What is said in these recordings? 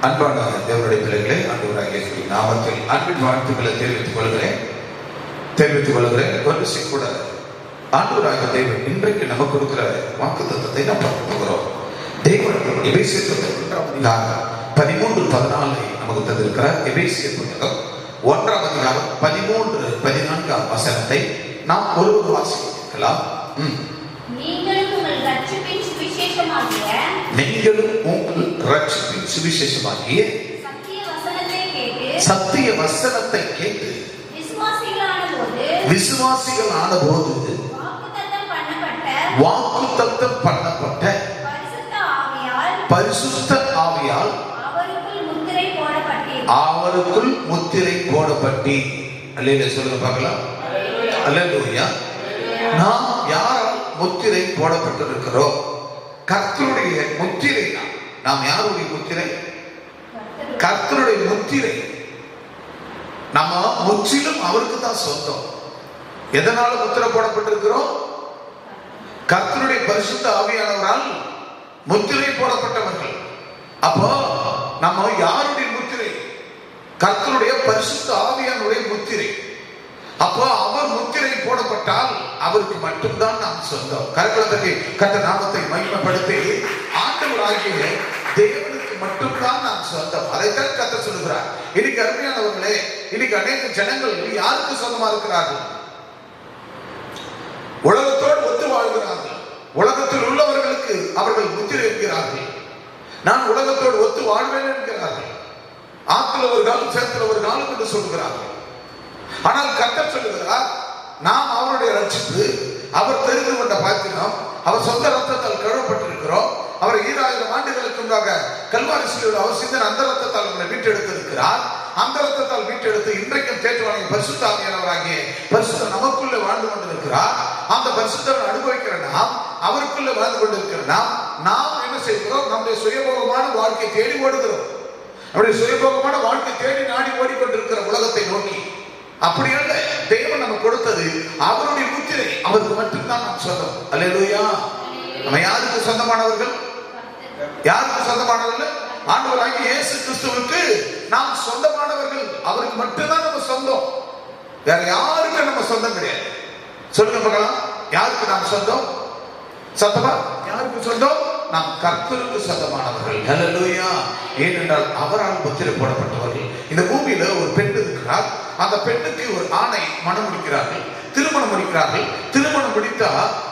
அன்பான தேவனுடைய பிள்ளைகளே, ஆண்டவராகிய இயேசுவின் நாமத்தில் அன்பின் வாழ்த்துக்களை தெரிவித்துக் கொள்கிறேன். ஒரு விஷயம் கூட, ஆண்டவராகிய தேவன் இன்றைக்கு நமக்கு கொடுக்கிற வாக்குத்தத்தத்தை நாம் பார்க்க போகிறோம். தேவன் எபேசியர் 13:14 நமக்கு தந்திருக்கிறார். எபேசியர் 1:13-14 வசனத்தை நாம் ஒருவர் வாசிக்கலாம். நீங்களும் உங்கள் ரட்சிப்பின் சுவிசேஷமாகிய சத்திய வசனத்தை கேட்டு விசுவாசிகளான போது வாக்குத்தத்தம் பண்ணப்பட்ட பரிசுத்த ஆவியால் அவருக்குள் முத்திரை போடப்பட்டி. அல்லேலூயா சொல்லுங்க பார்க்கலாம். அல்லேலூயா. நாம் யாரால் முத்திரை போடப்பட்டிருக்கிறோம்? கர்த்தருடைய முத்திரை. நாம் யாருடைய முத்திரை? கர்த்தருடைய முத்திரை. நம்ம முற்றிலும் அவருக்கு தான் சொந்தம். எதனால முத்திரை போடப்பட்டிருக்கிறோம்? கர்த்தருடைய பரிசுத்த ஆவியானவரால் முத்திரை போடப்பட்டவர்கள். அப்போ நம்ம யாருடைய முத்திரை? கர்த்தருடைய பரிசுத்த ஆவியானுடைய முத்திரை. அப்போ அவர் முத்திரை போடப்பட்டால் அவருக்கு மட்டும்தான் நாம் சொந்தம். கர்த்தருடைய கர்த்தர் நாமத்தை மகிமைப்படுத்தி ஆண்டவராகிய தேவனுக்கு மட்டும்தான் நாம் சொந்தம். அதைத்தான் கர்த்தர் சொல்லுகிறார். இன்னைக்கு அருமையானவர்களே, இன்னைக்கு அநேக ஜனங்கள் யாருக்கு சொந்தமா இருக்கிறார்கள்? உலகத்தோடு ஒத்து வாழ்கிறார்கள். உலகத்தில் உள்ளவர்களுக்கு அவர்கள் முத்திரை இருக்கிறார்கள். நான் உலகத்தோடு ஒத்து வாழ்வேன் என்கிறார்கள். ஆத்துல ஒரு காலம் சேத்துல ஒரு காலம் என்று சொல்கிறார்கள். ஆனால் கர்த்தர் சொல்லுகிறார், நாம் அவருடைய ரட்சிப்பு, அவர் தெரிந்து கொண்ட பாத்திரம், அவர் சொந்த ரத்தத்தால் கழுவப்பட்டிருக்கிறோம். அவர் 2000 ஆண்டுகளுக்கு முன்பாக கல்வாரி சிலுவையில் அவர் சிந்தின அந்த ரத்தத்தால் நம்மை மீட்டெடுத்திருக்கிறார். அந்த ரத்தத்தால் மீட்டெடுத்து இன்றைக்கும் தேற்றுவாங்க பரிசுத்த ஆவியானவராகிய பரிசுத்த நமக்குள்ளே வாழ்ந்து கொண்டிருக்கிறார். அந்த பரிசுத்தவரை அனுபவிக்கிற நாம், அவருக்குள்ளே வாழ்ந்து கொண்டிருக்கிற நாம் என்ன செய்கிறோம்? நம்முடைய சுயபோகமான வாழ்க்கை தேடி ஓடுகிறோம். நம்முடைய சுயபோகமான வாழ்க்கை தேடி நாடி ஓடிக்கொண்டிருக்கிற உலகத்தை நோக்கி. அப்படி அல்ல, தேவன் நமக்கு கொடுத்தது அவருடைய முத்திரை. அவருக்கு மட்டும்தான் நாம் சொந்தம். அல்லேலூயா. நம்ம யாருக்கு சொந்தமானவர்கள்? யாருக்கு சொந்தமானவர்கள்? ஆண்டவராகிய இயேசு கிறிஸ்துவுக்கு நாம் சொந்தமானவர்கள். அவருக்கு மட்டும்தான் நம்ம சொந்தம். வேற யாருக்கு நம்ம சொந்தம் கிடையாது. சொல்லுங்க பார்க்கலாம், யாருக்கு நாம் சொந்தம்? சத்தமா, யாருக்கு சொந்தம்? நாம் கர்த்தருக்கு சொந்தமானவர்கள். ஹல்லேலூயா. ஏனென்றால் அவரால் முத்திரை போடப்பட்டவர்கள். இந்த பூமியில ஒரு பெண் இருக்கிறார். அந்த பெண்ணுக்கு ஒரு ஆணை மனம் முடிக்கிறார்கள், திருமணம் முடிக்கிறார்கள். திருமணம் முடித்தா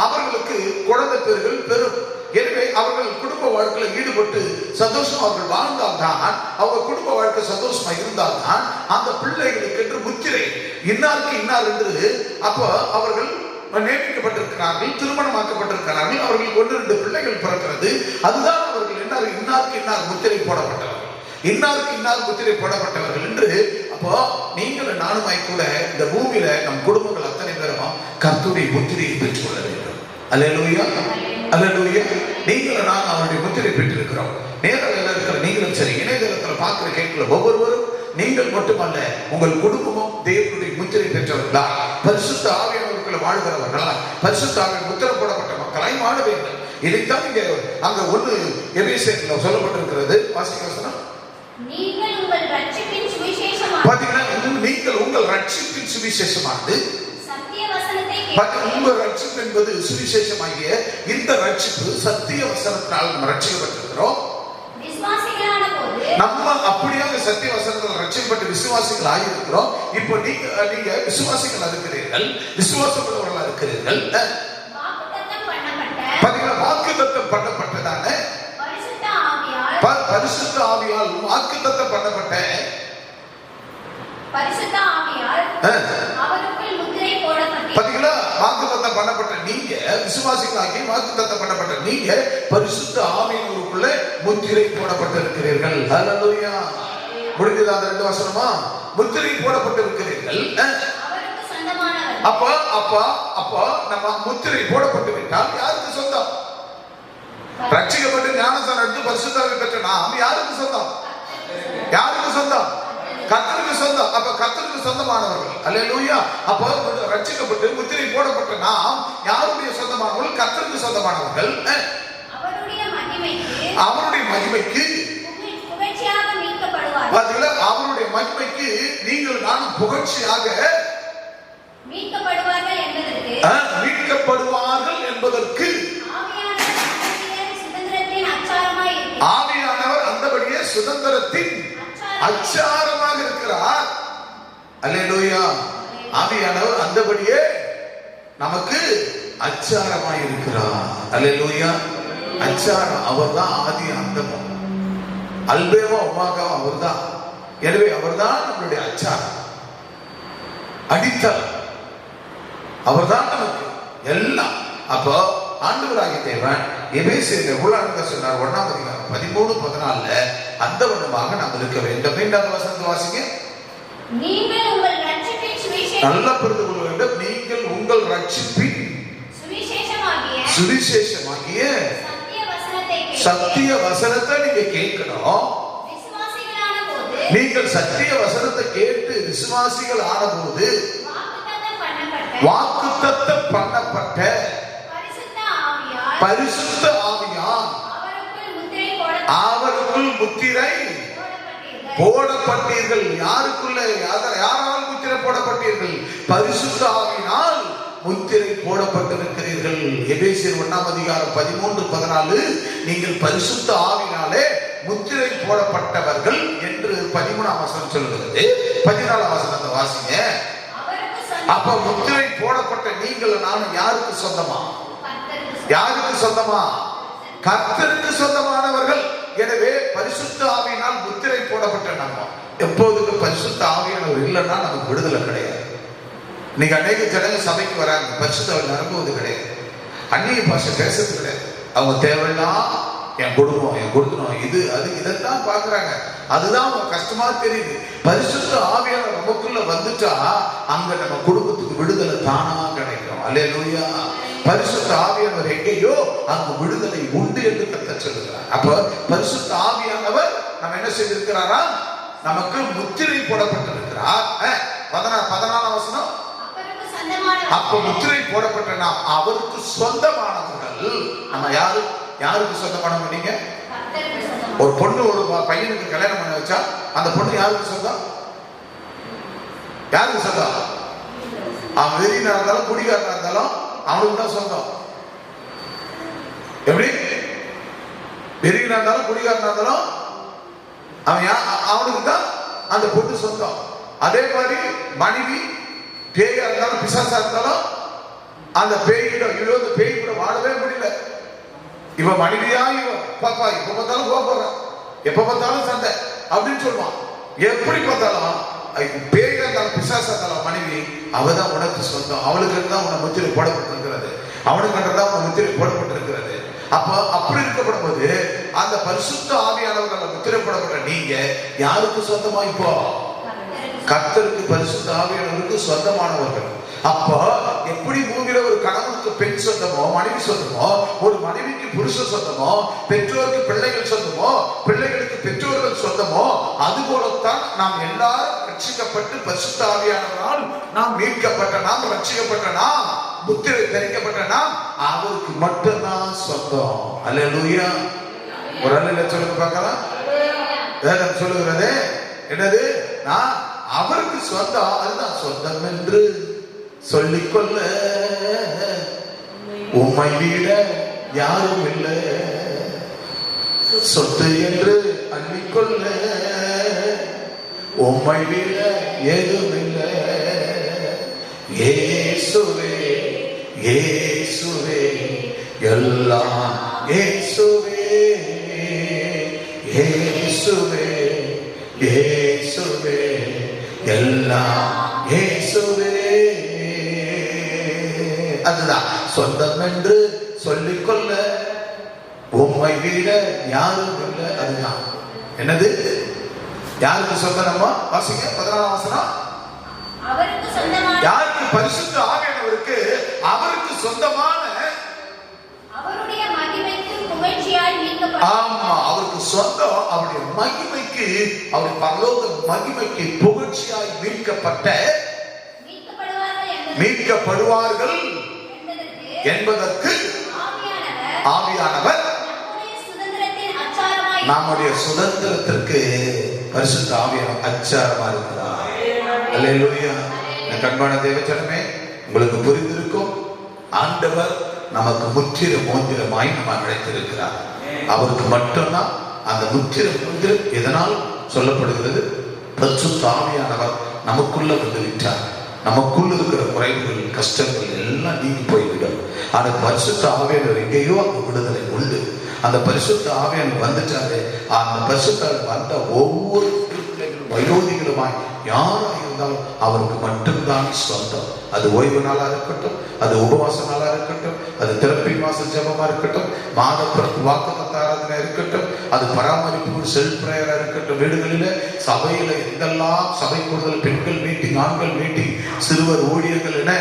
அவர்களுக்கு குழந்தை பேர்கள் பெறும். எனவே அவர்கள் குடும்ப வாழ்க்கையில் ஈடுபட்டு சந்தோஷம் அவர்கள் வாழ்ந்தால்தான், அவங்க குடும்ப வாழ்க்கை சந்தோஷமா இருந்தால்தான் அந்த பிள்ளைகளுக்கு என்று முத்திரை இன்னாருக்கு இன்னார் என்று அப்போ அவர்கள் நியமிக்கப்பட்டிருக்கிறார்கள், திருமணமாக்கப்பட்டிருக்கிறார்கள். அவர்களுக்கு 1-2 பிள்ளைகள் பிறக்கிறது. அதுதான் அவர்கள் இன்னாருக்கு இன்னார் முத்திரை போடப்பட்டவர்கள், இன்னாருக்கு இன்னார் முத்திரை போடப்பட்டவர்கள் என்று. அப்போ நீங்கள் நானுமாய் கூட இந்த பூமியில நம் குடும்பங்கள் அத்தனை பேரும் கர்த்தருடைய முத்திரையை பெற்றுக் கொள்ள வேண்டும். அல்லேலூயா, அல்லேலூயா. நீங்கள் நான் அவருடைய முத்திரை பெற்றிருக்கிறோம். நேரில் இருக்கிற நீங்களும் சரி, இணையதளத்தில் பார்க்கிற கேட்கிற ஒவ்வொருவரும், நீங்கள் மட்டுமல்ல உங்கள் குடும்பமும் தேவனுடைய முத்திரை பெற்றவர்களா, பரிசுத்த ஆவியானவருக்குள்ள வாழ்கிறவர்களா, பரிசுத்த ஆவியின் முத்திரை போடப்பட்ட மக்களாய் வாழ வேண்டும். இதைத்தான் இங்க அங்க 1 எபேசியர்ல சொல்லப்பட்டிருக்கிறது. வாசிக்க வசனம். நீங்கள் உங்கள் ரட்சிப்பின் சுவிசேஷமானது சத்திய வசனத்தை கேட்டு, உங்கள் ரட்சிப்பு என்பது சுவிசேஷமாகிய இந்த ரட்சிப்பு சத்திய வசனத்தால் நம்ம ரட்சிக்கப்பட்டிருக்கிறோம். நம்ம அப்படியாக சத்திய வசனத்தில் ரட்சிக்கப்பட்டு விசுவாசிகள் ஆகியிருக்கிறோம். இப்போ நீங்க விசுவாசிகள் இருக்கிறீர்கள், விசுவாசப்படுவர்களா இருக்கிறீர்கள். வாக்குத்தத்தம் பண்ணப்பட்டதான பரிசுத்த ஆவியால் வாக்குத்தத்தம் பண்ணப்பட்ட பரிசுத்த ஆவியால் அவருக்குள் முத்திரை போடப்பட்டது. பாத்தீங்களா? வாக்குத்தத்தம் பண்ணப்பட்ட நீங்க, விசுவாசிகளாகி வாக்குத்தத்தம் பண்ணப்பட்ட நீங்க பரிசுத்த ஆவியினருக்குள்ள முத்திரை போடப்பட்டிருக்கிறீர்கள். ஹல்லேலூயா. முடிஞ்சதா அந்த 2 வசனமா? முத்திரை போடப்பட்டிருக்கிறீர்கள். அவருக்கு சொந்தமானவர். அப்ப நம்ம முத்திரை போடப்பட்டு விட்டால் யாருக்கு சொந்தம்? ரட்சிக்கப்பட்டு ஞானஸ்நானம் எடுத்து பரிசுத்த ஆவி பெற்ற நாம் யாருக்கு சொந்தம்? யாருக்கு சொந்தம்? கர்த்தருக்கு சொந்தம். அப்ப கர்த்தருக்கு சொந்தமானவர்கள். அல்லேலூயா. அப்ப ரட்சிக்கப்பட்டு முத்திரை போடப்பட்ட நாம் யாருடைய சொந்தமானவர்கள்? கர்த்தருக்கு சொந்தமானவர்கள். அவருடைய மகிமைக்கு புகழ்ச்சியாக பாத்தீங்களா, அவருடைய மகிமைக்கு நீங்கள் நானும் புகழ்ச்சியாக மீட்கப்படுவார்கள் என்பதற்கு மீட்கப்படுவார்கள் என்பதற்கு ஆவியானவர் அந்தபடியே சுதந்திரத்தின் அச்சாரமாக இருக்கிறார். அல்லேலூயா. ஆவியானவர் அந்தபடியே நமக்கு அச்சாரமாய் இருக்கிறார். அல்லேலூயா. அச்சாரம் அவர்தான், ஆதி அந்தமும், அல்பேவா உமாகா அவர்தான். எனவே அவர்தான் நம்மளுடைய அச்சாரம், அடித்தளம் அவர்தான் நமக்கு எல்லாம். அப்போ ஆண்டவராகிய தேவன் எபேசியர் எவ்வளவு அழகா சொன்னார். 1ஆம் அதிகாரம் 13-14 அந்த வண்ணமாக நாம் இருக்க வேண்டும். மீண்டும் வசனத்தை வாசிங்க. நீங்கள் உங்கள் ரட்சிப்பின் சுவிசேஷம் நல்லா புரிந்து கொள்ள வேண்டும். நீங்கள் உங்கள் ரட்சிப்பின் சுவிசேஷமாகிய சத்திய வசனத்தை நீங்க கேட்கணும். நீங்கள் சத்திய வசனத்தை கேட்டு விசுவாசிகள் ஆனபோது வாக்குத்தத்தம் பண்ணப்பட்ட பரிசுத்த ஆவியால் அவருக்குள் முத்திரை போடப்பட்டீர்கள். யாருக்குள்ள, யாரால் முத்திரை போடப்பட்டீர்கள்? பரிசுத்த ஆவியினால் முத்திரை போடப்பட்டிருக்கிறீர்கள். எபேசியர் 1ஆம் அதிகாரம் 13-14 நீங்கள் பரிசுத்த ஆவியினாலே முத்திரை போடப்பட்டவர்கள் என்று 13ஆம் வசனம் சொல்கிறது. 14ஆம் வசனத்தை வாசிங்க. அப்ப முத்திரை போடப்பட்ட நீங்கள் நானும் யாருக்கு சொந்தமா? யாருக்கு சொந்தமா? கர்த்தருக்கு சொந்தமானவர்கள். எனவே பரிசுத்த ஆவியினால் முத்திரை போடப்பட்ட நம்ம எப்போதுக்கு பரிசுத்த ஆவியானவர் இல்லைன்னா நமக்கு விடுதலை கிடையாது. இன்னைக்கு அநேக ஜனங்க சபைக்கு வராங்க, பரிசுத்த ஆவி நிரம்புவது கிடையாது, அந்நிய பாஷை பேசுறது கிடையாது. அவங்க தேவைன்னா என் குடும்பம், என் கொடுக்கணும், இது அது இதைத்தான் பாக்குறாங்க. அதுதான் அவங்க கஷ்டமா தெரியுது. பரிசுத்த ஆவியான நமக்குள்ள வந்துட்டா அங்க நம்ம குடும்பத்துக்கு விடுதலை தானா கிடைக்கும். அல்லேலூயா. பரிசுத்த ஆவியானவர் எங்கேயோ அங்கு விடுதலை உண்டு என்று கர்த்தர் சொல்லுகிறார். அப்ப பரிசுத்த ஆவியானவர் நம்ம என்ன செய்திருக்கிறாரா? நமக்கு முத்திரை போடப்பட்டிருக்கிறார். 14ஆம் வசனம். அப்ப முத்திரை போடப்பட்ட நாம் அவருக்கு சொந்தமானவர்கள். நம்ம யாருக்கு சொந்தமானவங்க? நீங்க ஒரு பொண்ணு ஒரு பையனுக்கு கல்யாணம் பண்ண வச்சா அந்த பொண்ணு யாருக்கு சொந்தம்? யாருக்கு சொந்தம்? அவன் வெறியனா இருந்தாலும் குடிகாரனா இருந்தாலும் அவனுக்கு தான் சொந்தம். எப்படி? வெறியனா இருந்தாலும் குடிகாரனா இருந்தாலும் அவனுக்கு தான் அந்த பொண்ணு சொந்தம். அதே மாதிரி மனைவி பேயா இருந்தாலும் பிசாசா இருந்தாலும் அந்த பேயிடம் இந்த பேய் கூட வாழவே முடியல. இவ மனைவியா, இவ பாப்பா எப்ப பார்த்தாலும் கோபப்படுறான், எப்ப பார்த்தாலும் சண்டை அப்படின்னு சொல்லுவான். எப்படி பார்த்தாலும் பேயா இருந்தாலும் பிசாசா இருந்தாலும் மனைவி அவதான் உனக்கு சொந்தம், அவளுக்கு தான் உன முத்திரை போடப்பட்டிருக்கிறது, அவனுக்கு தான் உன முத்திரை போடப்பட்டிருக்கிறது. அப்ப அப்படி இருக்கப்படும் போது அந்த பரிசுத்த ஆவியானவர்கள் முத்திரை போடப்பட்ட நீங்க யாருக்கு சொந்தமா? இப்போ கர்த்தருக்கு பரிசுத்த ஆவியானவருக்கு சொந்தமானவர்கள். அப்போ எப்படி பூமியில ஒரு கணவனுக்கு பெண் சொந்தமோ மனைவி சொந்தமோ, ஒரு மனைவிக்கு புருஷன் சொந்தமோ, பெற்றோருக்கு பிள்ளைகள் சொந்தமோ, பிள்ளைகளுக்கு பெற்றோர்கள் சொந்தமோ, அது போலத்தான் நாம் எல்லாரும் ரட்சிக்கப்பட்டு பரிசுத்த ஆவியானவரால் நாம் மீட்கப்பட்ட நாம், ரட்சிக்கப்பட்ட நாம், முத்திரை தரிக்கப்பட்ட நாம் அவருக்கு மட்டும்தான் சொந்தம். அல்லேலூயா. ஒரு அல்லேலூயா சொல்லுங்க பார்க்கலாம். வேதம் சொல்லுகிறது என்னது? நான் அவருக்கு சொந்தம். அதுதான் சொந்தம் என்று சொல்லிக்கொள்ள உம்மை விட யாரும் இல்லை, சொத்து என்று அள்ளிக்கொள்ள உம்மை விட ஏதும் இல்லை. இயேசுவே இயேசுவே எல்லாம் இயேசுவே இயேசுவே இயேசுவே எல்லாம் இயேசுவே. அதுதான் சொந்தம் என்று சொல்லிக்கொள்ள உம்மை விட யாரும் இல்லை. அதுதான் என்னது? யாருக்கு சொந்தம்? நம்ம வாசிங்க 14ஆம் வசனம். யாருக்கு? பரிசுத்த ஆவியானவருக்கு அவருக்கு சொந்தமான அவருடைய மகிமைக்கு புகழ்ச்சியாய் மீட்கப்பட்ட. ஆமா, அவருக்கு சொந்தம், அவருடைய மகிமைக்கு, அவருடைய பரலோக மகிமைக்கு புகழ்ச்சியாய் மீட்கப்படுவார்கள் என்பதற்கு ஆவியானவர் சுதந்திரமாய் நம்முடைய சுதந்திரத்திற்கு பரிசுத்த ஆவியானவர் அச்சாரமா இருக்கிறார். அல்லேலூயா. கண்பான தேவஜனமே, உங்களுக்கு புரிந்திருக்கும், ஆண்டவர் நமக்கு முற்றிர மோதிரமாய் நம்ம அழைத்திருக்கிறார். அவருக்கு மட்டும்தான் அந்த முற்றிர மோதிரம் எதனால் சொல்லப்படுகிறது? பரிசுத்த ஆவியானவர் நமக்குள்ள வந்து விட்டார். நமக்குள்ள இருக்கிற குறைவுகள், கஷ்டங்கள் எல்லாம் நீங்கி போய்விடும். ஆனா பரிசுத்த ஆவியானவர் எங்கேயோ அங்கு விடுதலை உண்டு. அந்த பரிசுத்த ஆவியானவர் வந்துட்டாரு. அந்த பரிசுத்த வந்த ஒவ்வொரு வயோதிகளுமாய் யாராக இருந்தாலும் அவருக்கு மட்டும்தான் சொந்தம். அது ஓய்வு நாளா இருக்கட்டும், அது உபவாச நாளா இருக்கட்டும், அது திறப்பி மாச ஜபமா இருக்கட்டும், மாதப்பிறப்பு வாக்குத்தத்த ஆராதனை இருக்கட்டும், அது பராமரிப்பு செல்ஃப் பிரேயரா இருக்கட்டும், வீடுகளில சபையில எந்தெல்லாம் சபை கூடுதல், பெண்கள் மீட்டிங், ஆண்கள் மீட்டிங், சிறுவர் ஊழியர்கள் என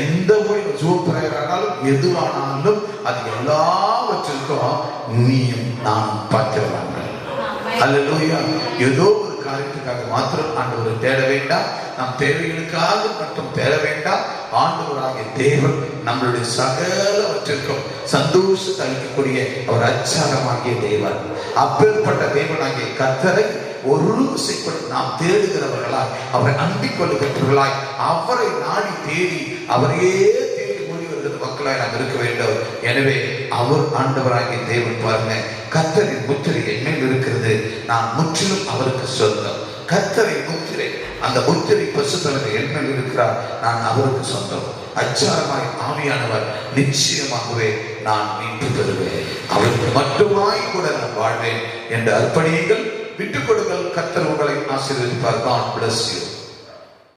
எந்த ஊழியர் ஜூம் பிரேயர் ஆனாலும் எதுவானாலும் அது எல்லாவற்றிற்கும் நீயும் நான் பார்க்கிறவாங்க. அல்லேலூயா. ஏதோ ஒரு காரியத்துக்காக மாத்திரம் ஆண்டவரை தேட வேண்டாம். நம் தேவைகளுக்காக மட்டும் தேட வேண்டாம். ஆண்டவராகிய தேவன் நம்மளுடைய சகலவற்றிற்கும் சந்தோஷத்தை அளிக்கக்கூடிய ஒரு அச்சாரமாகிய தேவன். அப்பேற்பட்ட தேவனாகிய கர்த்தரை ஒரு விசைப்பட்டு நாம் தேடுகிறவர்களாய், அவரை அண்டிக் கொள்ளுகிறவர்களாய், அவரை நாடி தேடி அவரையே தேடி ஓடி வருகிற மக்களாய் நாம் இருக்க வேண்டும். எனவே அவர் ஆண்டவராகிய தேவன் பாருங்க, கர்த்தரின் முத்திரை என் மேல் இருக்கிறது, நான் முற்றிலும் அவருக்கு சொந்தம். கர்த்தரின் முத்திரை, அந்த முத்திரை பரிசுத்தவர் என் மேல் இருக்கிறார், நான் அவருக்கு சொந்தம். அச்சாரமாய் ஆவியானவர் நிச்சயமாகவே நான் மீட்டு பெறுவேன், அவருக்கு மட்டுமாய் கூட நான் வாழ்வேன் என்று அர்ப்பணியுங்கள். விட்டுக் கொடுங்கள். கர்த்தர் உங்களை ஆசீர்வதிப்பார். God bless you.